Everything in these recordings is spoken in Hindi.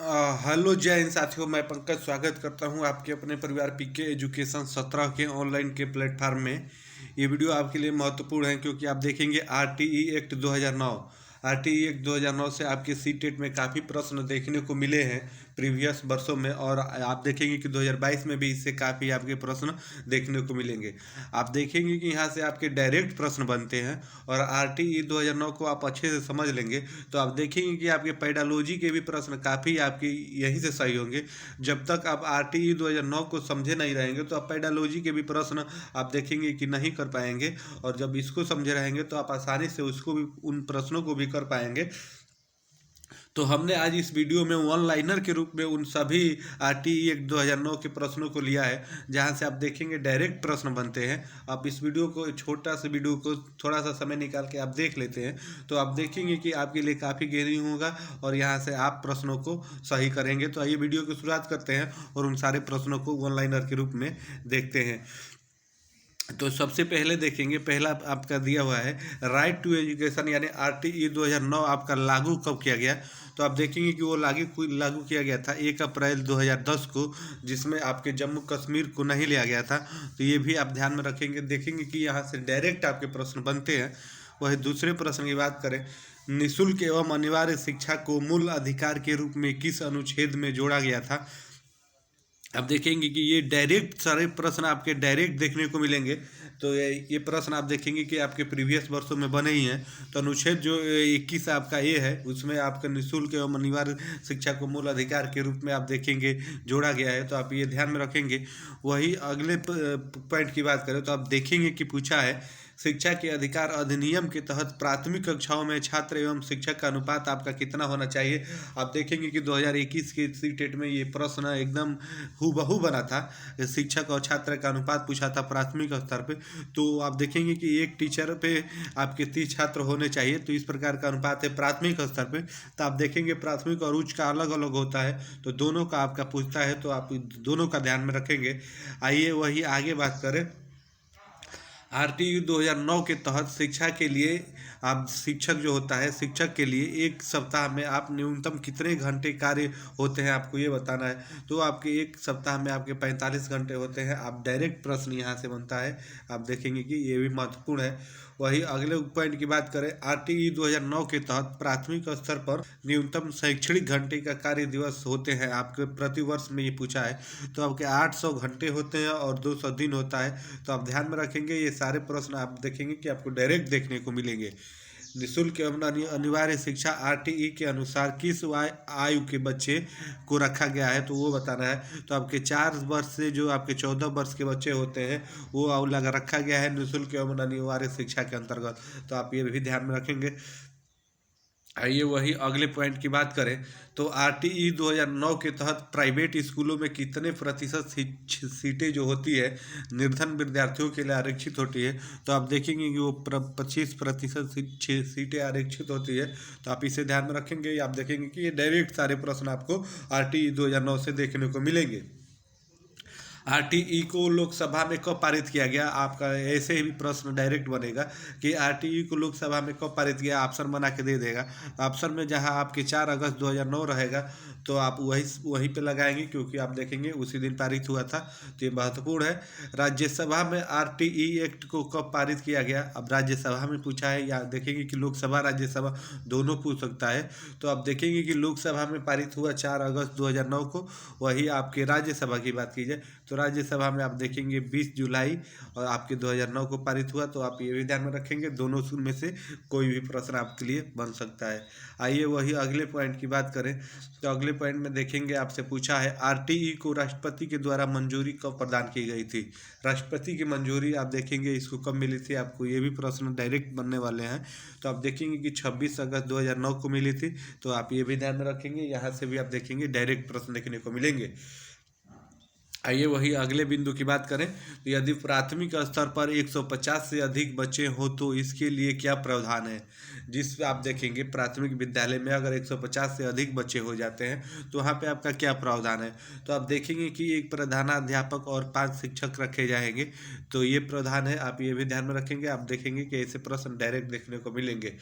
हेलो जय हिंद साथियों, मैं पंकज स्वागत करता हूं आपके अपने परिवार पीके एजुकेशन 17 के ऑनलाइन के प्लेटफार्म में। ये वीडियो आपके लिए महत्वपूर्ण है क्योंकि आप देखेंगे आरटीई एक्ट 2009। आरटीई एक्ट 2009 से आपके सी टेट में काफ़ी प्रश्न देखने को मिले हैं प्रीवियस वर्षों में, और आप देखेंगे कि 2022 में भी इससे काफ़ी आपके प्रश्न देखने को मिलेंगे। आप देखेंगे कि यहाँ से आपके डायरेक्ट प्रश्न बनते हैं, और आरटीई 2009 को आप अच्छे से समझ लेंगे तो आप देखेंगे कि आपके पेडालॉजी के भी प्रश्न काफ़ी आपके यहीं से सही होंगे। जब तक आप आरटीई 2009 को समझे नहीं रहेंगे तो आप पेडालॉजी के भी प्रश्न आप देखेंगे कि नहीं कर पाएंगे, और जब इसको समझे रहेंगे तो आप आसानी से उसको भी, उन प्रश्नों को भी कर पाएंगे। तो हमने आज इस वीडियो में वन लाइनर के रूप में उन सभी आरटीई एक्ट 2009 के प्रश्नों को लिया है, जहां से आप देखेंगे डायरेक्ट प्रश्न बनते हैं। आप इस वीडियो को, छोटा सा वीडियो को थोड़ा सा समय निकाल के आप देख लेते हैं तो आप देखेंगे कि आपके लिए काफ़ी गहरी होगा, और यहाँ से आप प्रश्नों को सही करेंगे। तो आइए वीडियो की शुरुआत करते हैं और उन सारे प्रश्नों को वन लाइनर के रूप में देखते हैं। तो सबसे पहले देखेंगे, पहला आपका दिया हुआ है राइट टू एजुकेशन, यानी आरटीई 2009 आपका लागू कब किया गया। तो आप देखेंगे कि वो लागू किया गया था 1 अप्रैल 2010 को, जिसमें आपके जम्मू कश्मीर को नहीं लिया गया था। तो ये भी आप ध्यान में रखेंगे। देखेंगे कि यहाँ से डायरेक्ट आपके प्रश्न बनते हैं। वही दूसरे प्रश्न की बात करें, निःशुल्क एवं अनिवार्य शिक्षा को मूल अधिकार के रूप में किस अनुच्छेद में जोड़ा गया था। अब देखेंगे कि ये डायरेक्ट सारे प्रश्न आपके डायरेक्ट देखने को मिलेंगे। तो ये प्रश्न आप देखेंगे कि आपके प्रीवियस वर्षों में बने ही हैं। तो अनुच्छेद जो 21 आपका ये है, उसमें आपका निःशुल्क एवं अनिवार्य शिक्षा को मूल अधिकार के रूप में आप देखेंगे जोड़ा गया है। तो आप ये ध्यान में रखेंगे। वही अगले पॉइंट की बात करें तो आप देखेंगे कि पूछा है शिक्षा के अधिकार अधिनियम के तहत प्राथमिक कक्षाओं में छात्र एवं शिक्षक का अनुपात आपका कितना होना चाहिए। आप देखेंगे कि 2021 के सी टेट में ये प्रश्न एकदम हूबहू बना था। शिक्षक और छात्र का अनुपात पूछा था प्राथमिक स्तर पे। तो आप देखेंगे कि एक टीचर पे आपके 30 छात्र होने चाहिए। तो इस प्रकार का अनुपात है प्राथमिक स्तर पे। तो आप देखेंगे प्राथमिक और उच्च का अलग अलग होता है, तो दोनों का आपका पूछता है, तो आप दोनों का ध्यान में रखेंगे। आइए वही आगे बात करें। आरटीयू 2009 के तहत शिक्षा के लिए, आप शिक्षक जो होता है, शिक्षक के लिए एक सप्ताह में आप न्यूनतम कितने घंटे कार्य होते हैं आपको ये बताना है। तो आपके एक सप्ताह में आपके 45 घंटे होते हैं। आप डायरेक्ट प्रश्न यहाँ से बनता है। आप देखेंगे कि ये भी महत्वपूर्ण है। वही अगले पॉइंट की बात करें, आरटीई 2009 के तहत प्राथमिक स्तर पर न्यूनतम शैक्षणिक घंटे का कार्य दिवस होते हैं आपके प्रति वर्ष में, ये पूछा है। तो आपके 800 घंटे होते हैं और 200 दिन होता है। तो आप ध्यान में रखेंगे, ये सारे प्रश्न आप देखेंगे कि आपको डायरेक्ट देखने को मिलेंगे। निःशुल्क एवं अनिवार्य शिक्षा आरटीई के अनुसार किस आयु के बच्चे को रखा गया है, तो वो बताना है। तो आपके 4 वर्ष से जो आपके 14 वर्ष के बच्चे होते हैं वो अलग रखा गया है निःशुल्क एवं अनिवार्य शिक्षा के अंतर्गत। तो आप ये भी ध्यान में रखेंगे। आइए वही अगले पॉइंट की बात करें तो आरटीई 2009 के तहत प्राइवेट स्कूलों में कितने प्रतिशत सीटें जो होती है निर्धन विद्यार्थियों के लिए आरक्षित होती है। तो आप देखेंगे कि वो 25% सीटें आरक्षित होती है। तो आप इसे ध्यान में रखेंगे। आप देखेंगे कि ये डायरेक्ट सारे प्रश्न आपको आरटीई 2009 से देखने को मिलेंगे। आरटीई को लोकसभा में कब पारित किया गया, आपका ऐसे ही भी प्रश्न डायरेक्ट बनेगा कि आरटीई को लोकसभा में कब पारित किया, ऑप्शन बना के दे देगा। ऑप्शन में जहां आपके 4 अगस्त 2009 रहेगा तो आप वहीं पे लगाएंगे, क्योंकि आप देखेंगे उसी दिन पारित हुआ था। तो ये महत्वपूर्ण है। राज्यसभा में आरटीई एक्ट को कब पारित किया गया। अब राज्यसभा में पूछा है, या देखेंगे कि लोकसभा राज्यसभा दोनों पूछ सकता है। तो आप देखेंगे कि लोकसभा में पारित हुआ 4 अगस्त 2009 को। वही आपके राज्यसभा की बात की जाए तो राज्यसभा में आप देखेंगे 20 जुलाई और आपके 2009 को पारित हुआ। तो आप ये भी ध्यान में रखेंगे, दोनों में से कोई भी प्रश्न आपके लिए बन सकता है। आइए वही अगले पॉइंट की बात करें तो अगले पॉइंट में देखेंगे, आपसे पूछा है आरटीई को राष्ट्रपति के द्वारा मंजूरी कब प्रदान की गई थी। राष्ट्रपति की मंजूरी आप देखेंगे इसको कब मिली थी, आपको ये भी प्रश्न डायरेक्ट बनने वाले हैं। तो आप देखेंगे कि 26 अगस्त 2009 को मिली थी। तो आप ये भी ध्यान में रखेंगे, यहाँ से भी आप देखेंगे डायरेक्ट प्रश्न देखने को मिलेंगे। आइए वही अगले बिंदु की बात करें तो यदि प्राथमिक स्तर पर 150 से अधिक बच्चे हो तो इसके लिए क्या प्रावधान है। जिस आप देखेंगे प्राथमिक विद्यालय में अगर 150 से अधिक बच्चे हो जाते हैं तो वहाँ पे आपका क्या प्रावधान है। तो आप देखेंगे कि एक प्रधानाध्यापक और 5 शिक्षक रखे जाएंगे। तो ये प्रावधान है, आप ये भी ध्यान में रखेंगे। आप देखेंगे कि ऐसे प्रश्न डायरेक्ट देखने को मिलेंगे।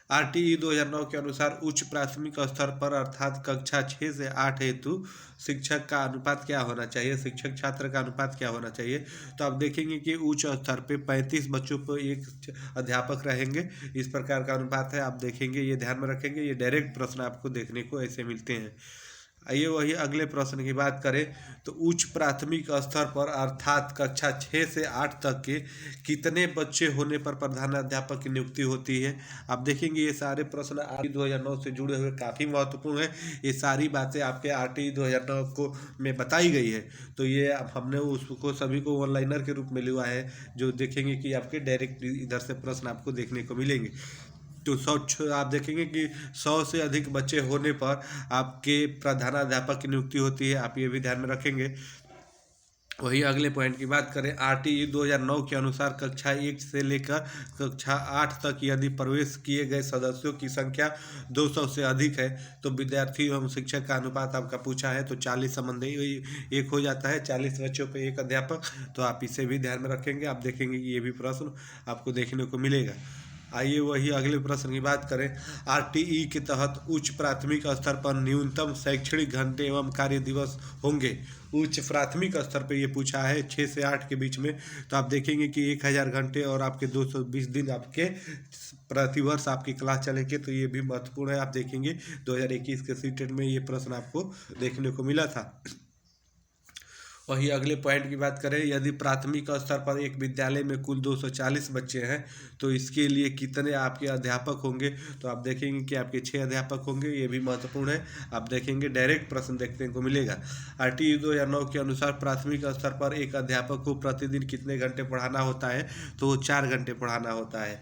आरटीई 2009 के अनुसार उच्च प्राथमिक स्तर पर अर्थात कक्षा 6 से 8 हेतु शिक्षक का अनुपात क्या होना चाहिए, शिक्षक छात्र का अनुपात क्या होना चाहिए। तो आप देखेंगे कि उच्च स्तर पे 35 बच्चों पर एक अध्यापक रहेंगे, इस प्रकार का अनुपात है। आप देखेंगे, ये ध्यान में रखेंगे, ये डायरेक्ट प्रश्न आपको देखने को ऐसे मिलते हैं। आइए वही अगले प्रश्न की बात करें तो उच्च प्राथमिक स्तर पर अर्थात कक्षा 6 से 8 तक के कितने बच्चे होने पर प्रधानाध्यापक की नियुक्ति होती है। आप देखेंगे ये सारे प्रश्न आरटीई 2009 से जुड़े हुए काफ़ी महत्वपूर्ण है। ये सारी बातें आपके आरटीई 2009 को में बताई गई है। तो ये हमने उसको सभी को ऑनलाइनर के रूप में लिया है, जो देखेंगे कि आपके डायरेक्ट इधर से प्रश्न आपको देखने को मिलेंगे। तो 100 आप देखेंगे कि 100 से अधिक बच्चे होने पर आपके प्रधानाध्यापक की नियुक्ति होती है। आप ये भी ध्यान में रखेंगे। वही अगले पॉइंट की बात करें, आरटीई 2009 के अनुसार कक्षा 1 से लेकर कक्षा 8 तक यदि प्रवेश किए गए सदस्यों की संख्या 200 से अधिक है तो विद्यार्थी एवं शिक्षक का अनुपात आपका पूछा है तो 40 संबंधी एक हो जाता है, 40 बच्चों पर एक अध्यापक। तो आप इसे भी ध्यान में रखेंगे। आप देखेंगे कि ये भी प्रश्न आपको देखने को मिलेगा। आइए वही अगले प्रश्न की बात करें, आरटीई के तहत उच्च प्राथमिक स्तर पर न्यूनतम शैक्षणिक घंटे एवं कार्य दिवस होंगे। उच्च प्राथमिक स्तर पर ये पूछा है 6 से 8 के बीच में। तो आप देखेंगे कि 1000 घंटे और आपके 220 दिन आपके प्रतिवर्ष आपकी क्लास चलेंगे। तो ये भी महत्वपूर्ण है। आप देखेंगे 2021 के सीटेट में ये प्रश्न आपको देखने को मिला था। वही अगले पॉइंट की बात करें, यदि प्राथमिक स्तर पर एक विद्यालय में कुल 240 बच्चे हैं तो इसके लिए कितने आपके अध्यापक होंगे। तो आप देखेंगे कि आपके 6 अध्यापक होंगे। ये भी महत्वपूर्ण है। आप देखेंगे डायरेक्ट प्रश्न देखने को मिलेगा। आरटीई 2009 के अनुसार प्राथमिक स्तर पर एक अध्यापक को प्रतिदिन कितने घंटे पढ़ाना होता है। तो वो 4 घंटे पढ़ाना होता है।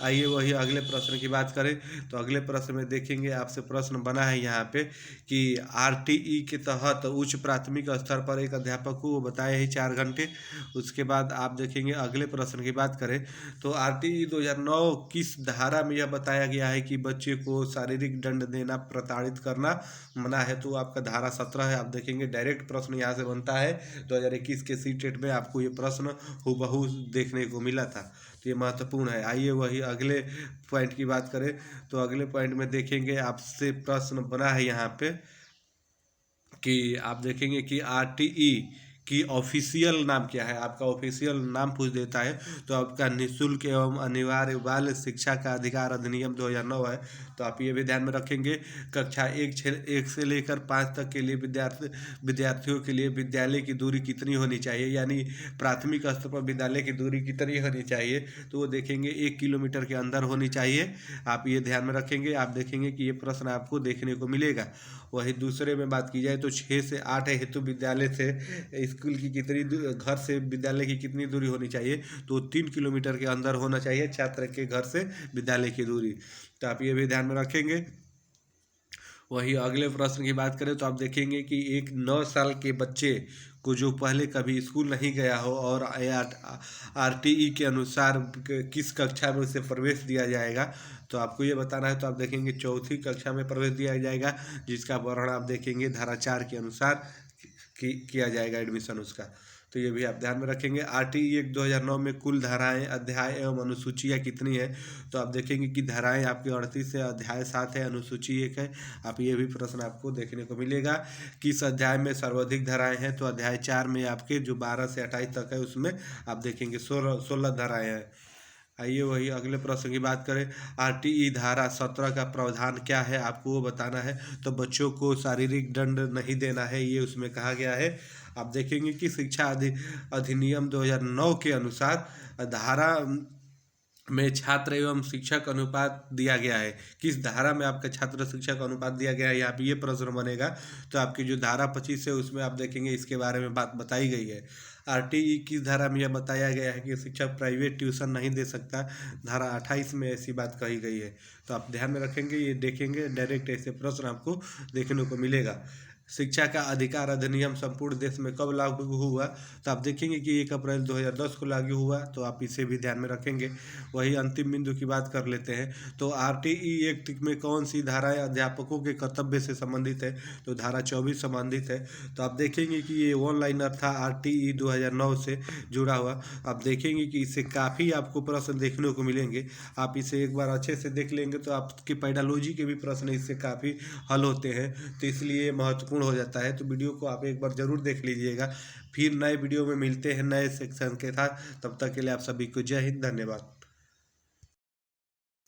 आइए वही अगले प्रश्न की बात करें तो अगले प्रश्न में देखेंगे आपसे प्रश्न बना है यहाँ पे कि आरटीई के तहत उच्च प्राथमिक स्तर पर एक अध्यापक को वो बताया ही 4 घंटे। उसके बाद आप देखेंगे अगले प्रश्न की बात करें तो आरटीई 2009 किस धारा में यह बताया गया है कि बच्चे को शारीरिक दंड देना, प्रताड़ित करना मना है। तो आपका धारा 17 है। आप देखेंगे डायरेक्ट प्रश्न यहाँ से बनता है। 2021 के सीटेट में आपको ये प्रश्न हूबहू देखने को मिला था। तो ये महत्वपूर्ण है। आइए वही अगले पॉइंट की बात करें तो अगले पॉइंट में देखेंगे आपसे प्रश्न बना है यहाँ पे कि आप देखेंगे कि आरटीई की ऑफिशियल नाम क्या है। आपका ऑफिशियल नाम पूछ देता है तो आपका निःशुल्क एवं अनिवार्य बाल शिक्षा का अधिकार अधिनियम 2009 है। तो आप ये भी ध्यान में रखेंगे। कक्षा 1 से लेकर 5 तक के लिए विद्यार्थियों के लिए विद्यालय की दूरी कितनी होनी चाहिए, यानी प्राथमिक स्तर पर विद्यालय की दूरी कितनी होनी चाहिए। तो वो देखेंगे 1 किलोमीटर के अंदर होनी चाहिए। आप ये ध्यान में रखेंगे। आप देखेंगे कि ये प्रश्न आपको देखने को मिलेगा। वही दूसरे में बात की जाए तो 6 से 8 हेतु विद्यालय से स्कूल की कितनी घर से विद्यालय की कितनी दूरी होनी चाहिए। तो 3 किलोमीटर के अंदर होना चाहिए छात्र के घर से विद्यालय की दूरी। तो आप ये भी ध्यान में रखेंगे। वही अगले प्रश्न की बात करें तो आप देखेंगे कि एक 9 साल के बच्चे को जो पहले कभी स्कूल नहीं गया हो और आरटीई के अनुसार किस कक्षा में उसे प्रवेश दिया जाएगा। तो आपको ये बताना है। तो आप देखेंगे 4वीं कक्षा में प्रवेश दिया जाएगा, जिसका वर्णन आप देखेंगे धारा 4 के अनुसार किया जाएगा एडमिशन उसका। तो ये भी आप ध्यान में रखेंगे। आरटीई 2009 में कुल धाराएं, अध्याय एवं अनुसूचियाँ कितनी है। तो आप देखेंगे कि धाराएं आपकी 38 है, अध्याय 7 है, अनुसूची 1 है। आप ये भी प्रश्न आपको देखने को मिलेगा। किस अध्याय में सर्वाधिक धाराएं हैं। तो अध्याय 4 में आपके जो 12 से 28 तक है उसमें आप देखेंगे 16 धाराएँ हैं। आइए वही अगले प्रश्न की बात करें, आरटीई धारा 17 का प्रावधान क्या है, आपको वो बताना है। तो बच्चों को शारीरिक दंड नहीं देना है, ये उसमें कहा गया है। आप देखेंगे कि शिक्षा अधिनियम 2009 के अनुसार धारा में छात्र एवं शिक्षक अनुपात दिया गया है। किस धारा में आपका छात्र शिक्षक अनुपात दिया गया है, यहाँ पे ये प्रश्न बनेगा। तो आपकी जो धारा 25 है उसमें आप देखेंगे इसके बारे में बात बताई गई है। आरटीई किस धारा में यह बताया गया है कि शिक्षक प्राइवेट ट्यूशन नहीं दे सकता। धारा 28 में ऐसी बात कही गई है। तो आप ध्यान में रखेंगे, ये देखेंगे डायरेक्ट ऐसे प्रश्न आपको देखने को मिलेगा। शिक्षा का अधिकार अधिनियम संपूर्ण देश में कब लागू हुआ, तो आप देखेंगे कि 1 अप्रैल 2010 को लागू हुआ, तो आप इसे भी ध्यान में रखेंगे। वही अंतिम बिंदु की बात कर लेते हैं, तो आरटीई एक्ट में कौन सी धाराएं अध्यापकों के कर्तव्य से संबंधित है, तो धारा 24 संबंधित है। तो आप देखेंगे कि ये वन लाइनर था आरटीई 2009 से जुड़ा हुआ। आप देखेंगे कि इससे काफ़ी आपको प्रश्न देखने को मिलेंगे। आप इसे एक बार अच्छे से देख लेंगे तो आपके पेडालॉजी के भी प्रश्न इससे काफ़ी हल होते हैं, तो इसलिए महत्वपूर्ण हो जाता है। तो वीडियो को आप एक बार ज़रूर देख लीजिएगा। फिर नए वीडियो में मिलते हैं नए सेक्शन के साथ। तब तक के लिए आप सभी को जय हिंद, धन्यवाद।